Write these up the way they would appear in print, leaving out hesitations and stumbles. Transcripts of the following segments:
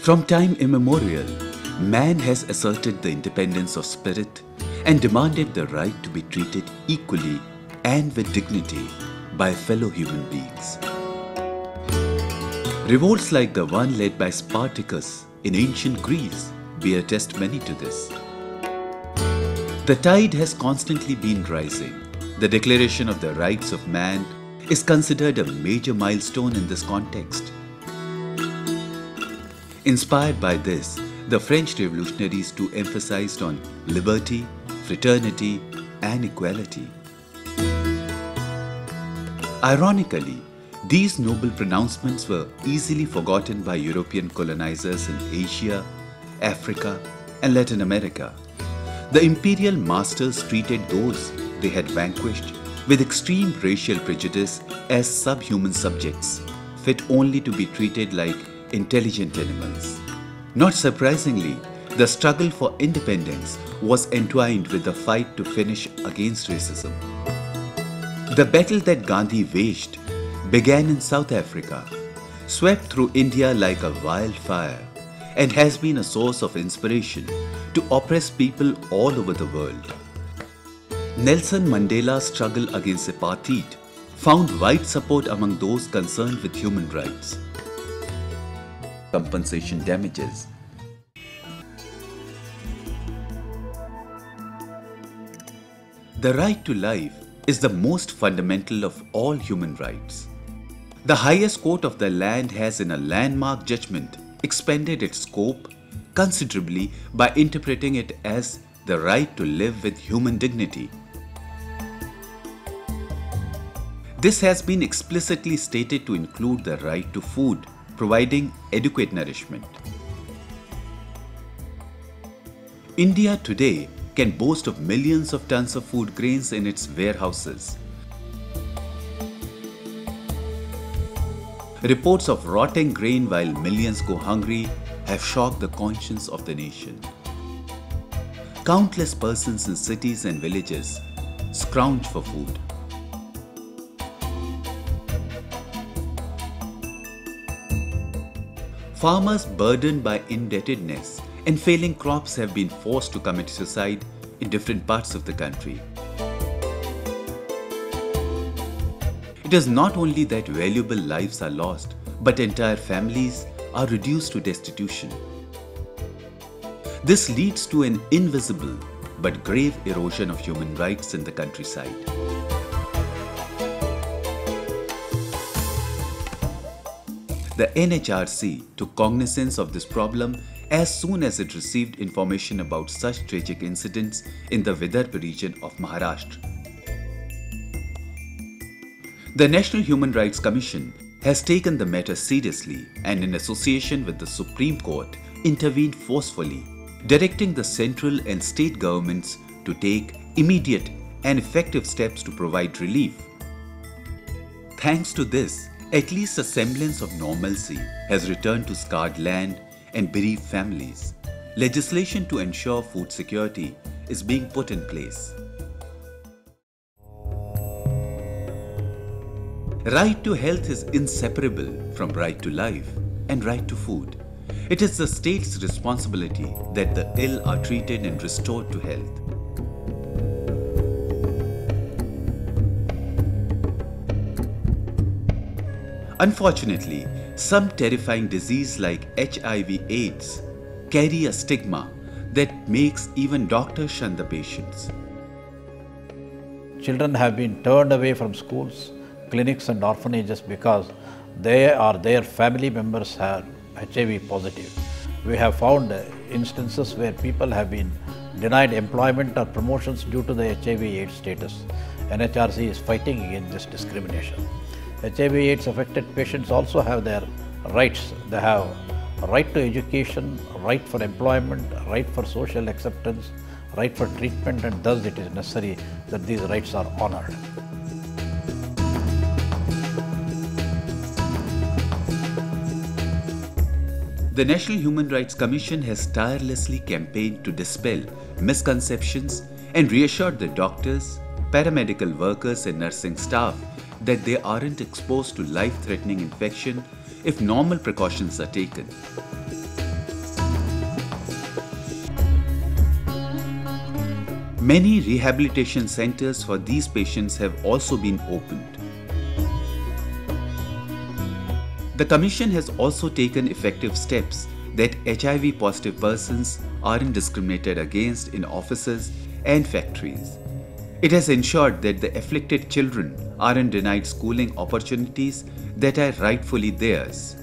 From time immemorial, man has asserted the independence of spirit and demanded the right to be treated equally and with dignity by fellow human beings. Revolts like the one led by Spartacus in ancient Greece bear testimony to this. The tide has constantly been rising. The declaration of the rights of man is considered a major milestone in this context. Inspired by this, the French revolutionaries too emphasized on liberty, fraternity, and equality. Ironically, these noble pronouncements were easily forgotten by European colonizers in Asia, Africa, and Latin America. The imperial masters treated those they had vanquished with extreme racial prejudice as subhuman subjects, fit only to be treated like intelligent animals. Not surprisingly, the struggle for independence was entwined with the fight to finish against racism. The battle that Gandhi waged began in South Africa, swept through India like a wildfire, and has been a source of inspiration to oppress people all over the world. Nelson Mandela's struggle against apartheid found wide support among those concerned with human rights. Compensation damages. The right to life is the most fundamental of all human rights. The highest court of the land has, in a landmark judgment, expanded its scope considerably by interpreting it as the right to live with human dignity. This has been explicitly stated to include the right to food, providing adequate nourishment. India today can boast of millions of tons of food grains in its warehouses. Reports of rotting grain while millions go hungry have shocked the conscience of the nation. Countless persons in cities and villages scrounge for food. Farmers burdened by indebtedness and failing crops have been forced to commit suicide in different parts of the country. It is not only that valuable lives are lost, but entire families are reduced to destitution. This leads to an invisible but grave erosion of human rights in the countryside. The NHRC took cognizance of this problem as soon as it received information about such tragic incidents in the Vidarbha region of Maharashtra. The National Human Rights Commission has taken the matter seriously and, in association with the Supreme Court, intervened forcefully, directing the central and state governments to take immediate and effective steps to provide relief. Thanks to this, at least a semblance of normalcy has returned to scarred land and bereaved families. Legislation to ensure food security is being put in place. Right to health is inseparable from right to life and right to food. It is the state's responsibility that the ill are treated and restored to health. Unfortunately, some terrifying disease like HIV/AIDS carry a stigma that makes even doctors shun the patients. Children have been turned away from schools, clinics and orphanages because they or their family members are HIV positive. We have found instances where people have been denied employment or promotions due to the HIV/AIDS status. NHRC is fighting against this discrimination. HIV/AIDS affected patients also have their rights. They have a right to education, right for employment, right for social acceptance, right for treatment, and thus it is necessary that these rights are honored. The National Human Rights Commission has tirelessly campaigned to dispel misconceptions and reassure the doctors, paramedical workers and nursing staff that they aren't exposed to life-threatening infection if normal precautions are taken. Many rehabilitation centers for these patients have also been opened. The Commission has also taken effective steps that HIV-positive persons aren't discriminated against in offices and factories. It has ensured that the afflicted children aren't denied schooling opportunities that are rightfully theirs.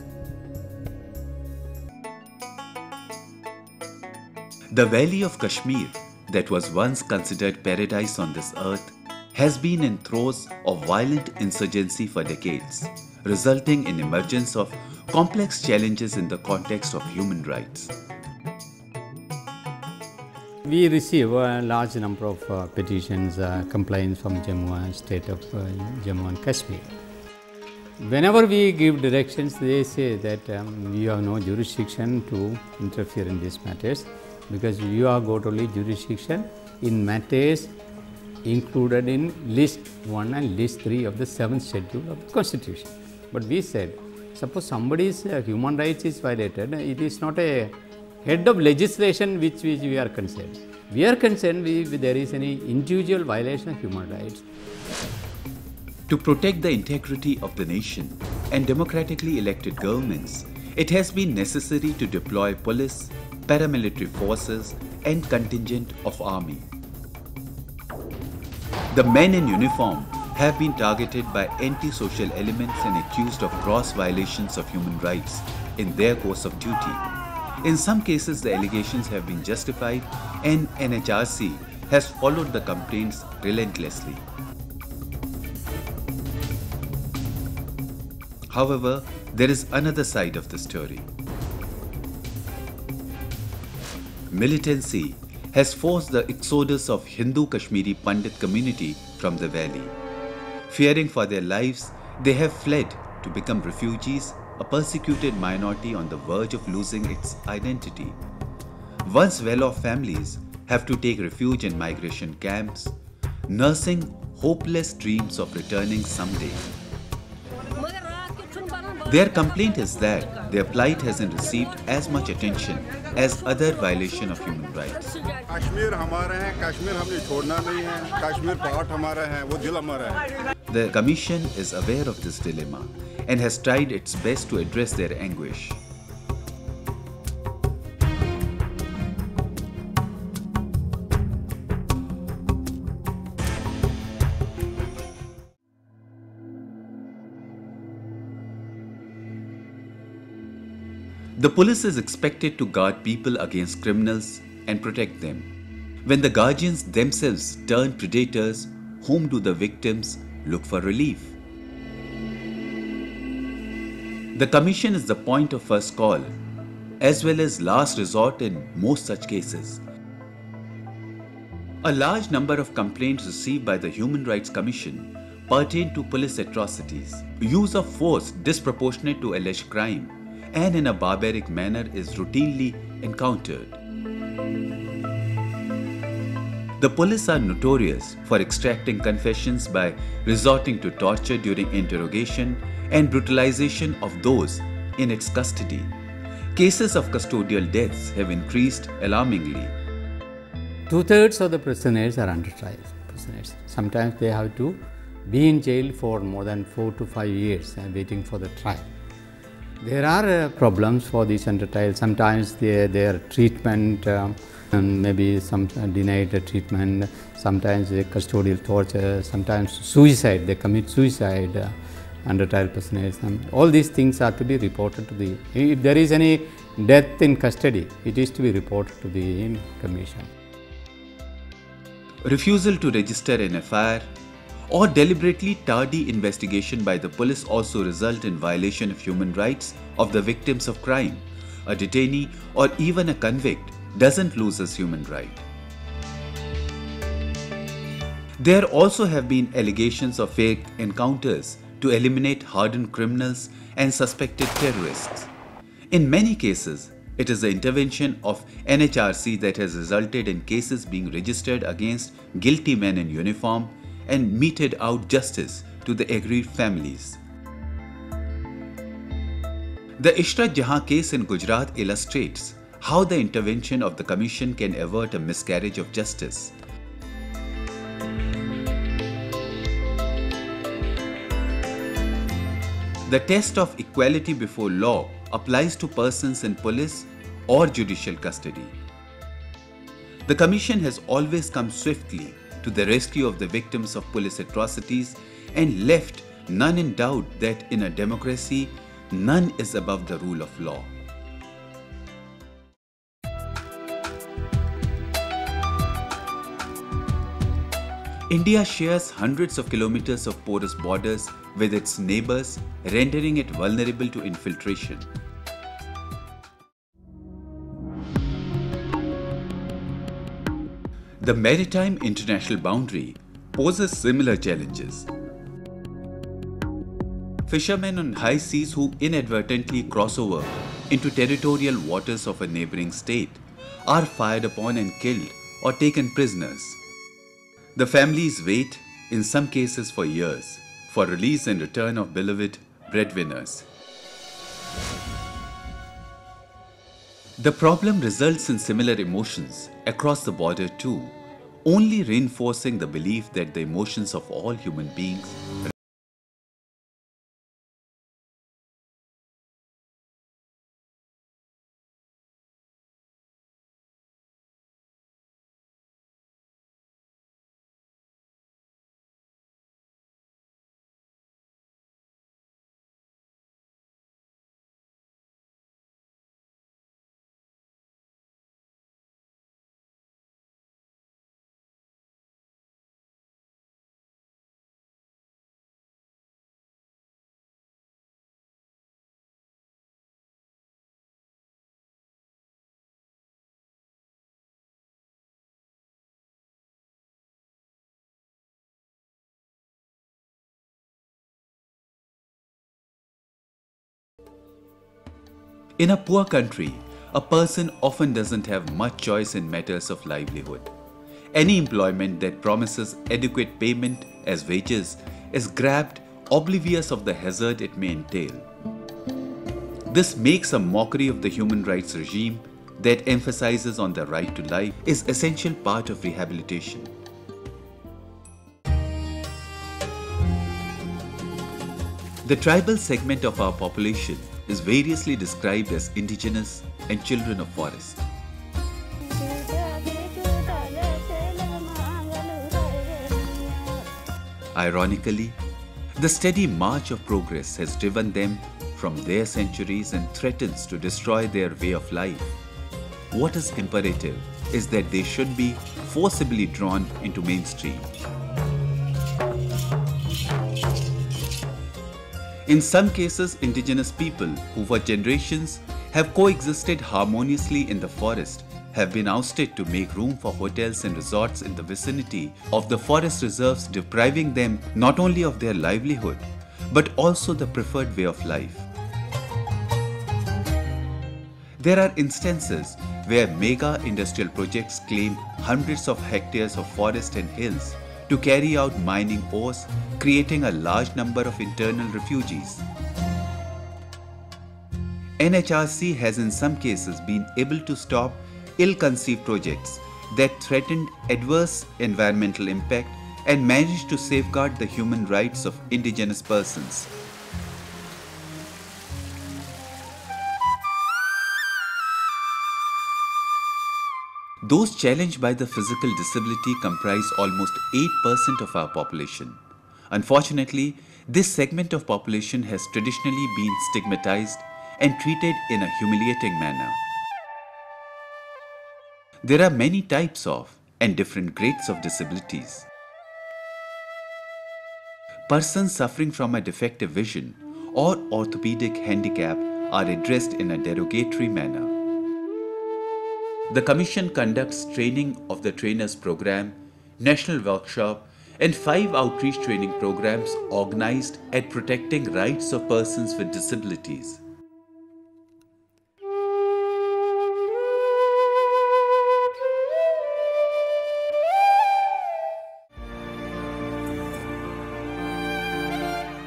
The Valley of Kashmir, that was once considered paradise on this earth, has been in throes of violent insurgency for decades, resulting in emergence of complex challenges in the context of human rights. We receive a large number of petitions, complaints from state of Jammu and Kashmir. Whenever we give directions, they say that you have no jurisdiction to interfere in these matters because you have got only jurisdiction in matters included in list 1 and list 3 of the 7th schedule of the Constitution. But we said, suppose somebody's human rights is violated, it is not a head of legislation which we are concerned. We are concerned if there is any individual violation of human rights. To protect the integrity of the nation and democratically elected governments, it has been necessary to deploy police, paramilitary forces and contingent of army. The men in uniform have been targeted by anti-social elements and accused of gross violations of human rights in their course of duty. In some cases, the allegations have been justified and NHRC has followed the complaints relentlessly. However, there is another side of the story. Militancy has forced the exodus of Hindu Kashmiri Pandit community from the valley. Fearing for their lives, they have fled to become refugees, a persecuted minority on the verge of losing its identity. Once well-off families have to take refuge in migration camps, nursing hopeless dreams of returning someday. Their complaint is that their plight hasn't received as much attention as other violations of human rights. Kashmir हमारा है, कश्मीर हमने छोड़ना नहीं है, Kashmir part हमारा है, वो दिल हमारा है. The Commission is aware of this dilemma and has tried its best to address their anguish. The police is expected to guard people against criminals and protect them. When the guardians themselves turn predators, whom do the victims look for relief? The Commission is the point of first call, as well as last resort in most such cases. A large number of complaints received by the Human Rights Commission pertain to police atrocities. Use of force disproportionate to alleged crime and in a barbaric manner is routinely encountered. The police are notorious for extracting confessions by resorting to torture during interrogation and brutalization of those in its custody. Cases of custodial deaths have increased alarmingly. 2/3 of the prisoners are under trial prisoners. Sometimes they have to be in jail for more than 4 to 5 years and waiting for the trial. There are problems for these under trial. Sometimes their treatment, maybe some denied treatment, sometimes custodial torture, sometimes suicide, they commit suicide under trial prisoners. All these things are to be reported to the, if there is any death in custody, it is to be reported to the Commission. Refusal to register an FIR or deliberately tardy investigation by the police also result in violation of human rights of the victims of crime. A detainee or even a convict doesn't lose his human right. There also have been allegations of fake encounters to eliminate hardened criminals and suspected terrorists. In many cases, it is the intervention of NHRC that has resulted in cases being registered against guilty men in uniform and meted out justice to the aggrieved families. The Ishrat Jahan case in Gujarat illustrates how the intervention of the Commission can avert a miscarriage of justice. The test of equality before law applies to persons in police or judicial custody. The Commission has always come swiftly to the rescue of the victims of police atrocities and left none in doubt that in a democracy, none is above the rule of law. India shares hundreds of kilometers of porous borders with its neighbors, rendering it vulnerable to infiltration. The maritime international boundary poses similar challenges. Fishermen on high seas who inadvertently cross over into territorial waters of a neighboring state are fired upon and killed or taken prisoners. The families wait, in some cases for years, for release and return of beloved breadwinners. The problem results in similar emotions across the border too, only reinforcing the belief that the emotions of all human beings in a poor country, a person often doesn't have much choice in matters of livelihood. Any employment that promises adequate payment as wages is grabbed, oblivious of the hazard it may entail. This makes a mockery of the human rights regime that emphasizes on the right to life is essential part of rehabilitation. The tribal segment of our population is variously described as indigenous and children of forest. Ironically, the steady march of progress has driven them from their centuries and threatens to destroy their way of life. What is imperative is that they should be forcibly drawn into mainstream. In some cases, indigenous people who for generations have coexisted harmoniously in the forest have been ousted to make room for hotels and resorts in the vicinity of the forest reserves, depriving them not only of their livelihood but also the preferred way of life. There are instances where mega industrial projects claim hundreds of hectares of forest and hills to carry out mining ores, creating a large number of internal refugees. NHRC has in some cases been able to stop ill-conceived projects that threatened adverse environmental impact and managed to safeguard the human rights of indigenous persons. Those challenged by the physical disability comprise almost 8% of our population. Unfortunately, this segment of population has traditionally been stigmatized and treated in a humiliating manner. There are many types of and different grades of disabilities. Persons suffering from a defective vision or orthopedic handicap are addressed in a derogatory manner. The Commission conducts training of the trainers program, national workshop, and 5 outreach training programs organized at protecting rights of persons with disabilities.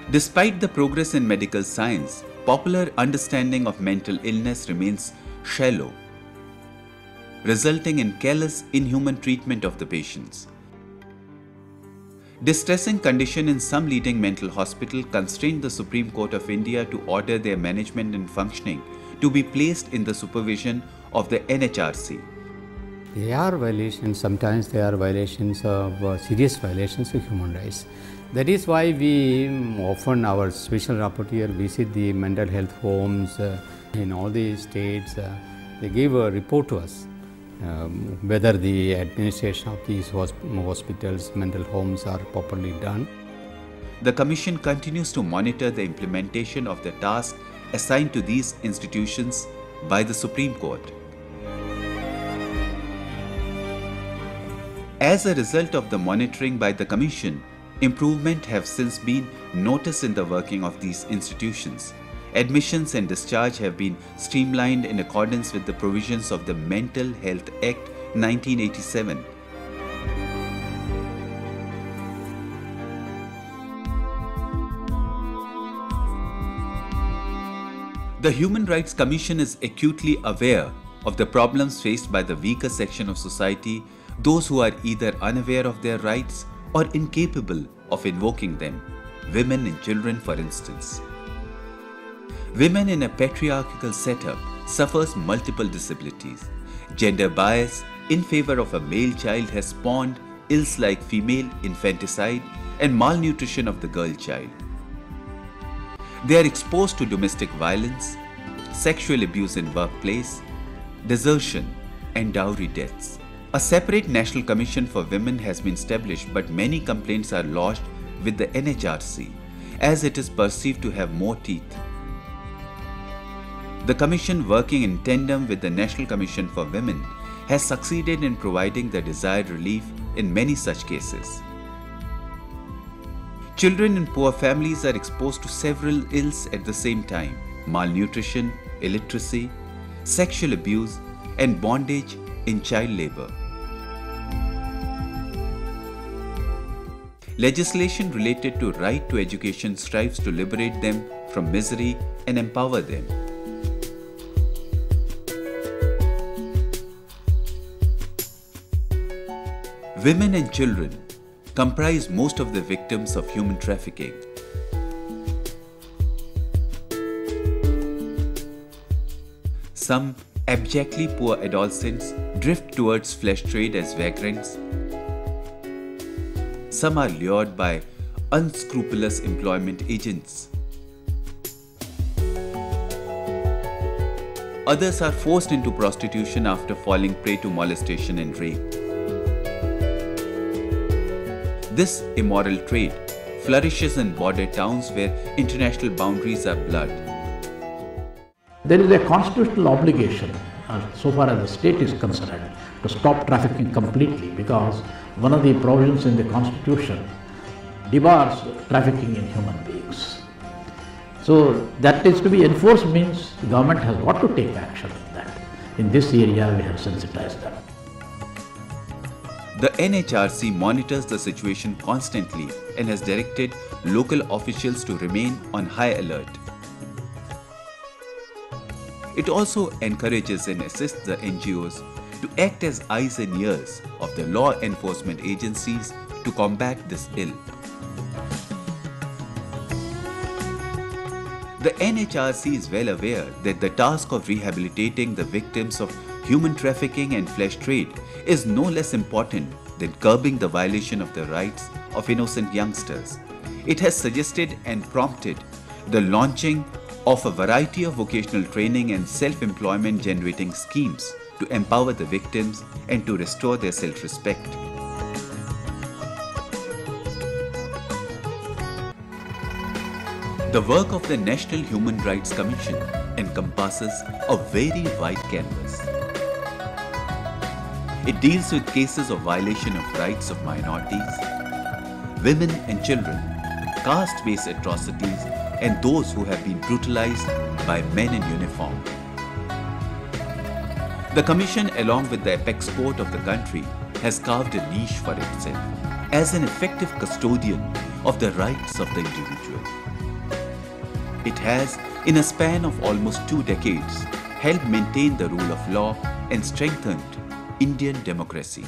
Despite the progress in medical science, popular understanding of mental illness remains shallow, resulting in callous, inhuman treatment of the patients. Distressing condition in some leading mental hospital constrained the Supreme Court of India to order their management and functioning to be placed in the supervision of the NHRC. There are violations, sometimes there are violations of serious violations of human rights. That is why we often, our special rapporteur visit the mental health homes in all the states. They give a report to us whether the administration of these hospitals, mental homes are properly done. The Commission continues to monitor the implementation of the task assigned to these institutions by the Supreme Court. As a result of the monitoring by the Commission, improvement have since been noticed in the working of these institutions. Admissions and discharge have been streamlined in accordance with the provisions of the Mental Health Act 1987. The Human Rights Commission is acutely aware of the problems faced by the weaker section of society, those who are either unaware of their rights or incapable of invoking them, women and children for instance. Women in a patriarchal setup suffers multiple disabilities. Gender bias in favor of a male child has spawned ills like female infanticide and malnutrition of the girl child. They are exposed to domestic violence, sexual abuse in workplace, desertion and dowry deaths. A separate National Commission for Women has been established, but many complaints are lodged with the NHRC as it is perceived to have more teeth. The Commission, working in tandem with the National Commission for Women, has succeeded in providing the desired relief in many such cases. Children in poor families are exposed to several ills at the same time: malnutrition, illiteracy, sexual abuse, and bondage in child labor. Legislation related to right to education strives to liberate them from misery and empower them. Women and children comprise most of the victims of human trafficking. Some abjectly poor adolescents drift towards flesh trade as vagrants. Some are lured by unscrupulous employment agents. Others are forced into prostitution after falling prey to molestation and rape. This immoral trade flourishes in border towns where international boundaries are blurred. There is a constitutional obligation, so far as the state is concerned, to stop trafficking completely, because one of the provisions in the Constitution debars trafficking in human beings. So that is to be enforced, means the government has got to take action on that. In this area we have sensitized them. The NHRC monitors the situation constantly and has directed local officials to remain on high alert. It also encourages and assists the NGOs to act as eyes and ears of the law enforcement agencies to combat this ill. The NHRC is well aware that the task of rehabilitating the victims of human trafficking and flesh trade is no less important than curbing the violation of the rights of innocent youngsters. It has suggested and prompted the launching of a variety of vocational training and self-employment generating schemes to empower the victims and to restore their self-respect. The work of the National Human Rights Commission encompasses a very wide canvas. It deals with cases of violation of rights of minorities, women and children, caste-based atrocities, and those who have been brutalized by men in uniform. The Commission, along with the apex court of the country, has carved a niche for itself as an effective custodian of the rights of the individual. It has, in a span of almost 2 decades, helped maintain the rule of law and strengthened Indian democracy.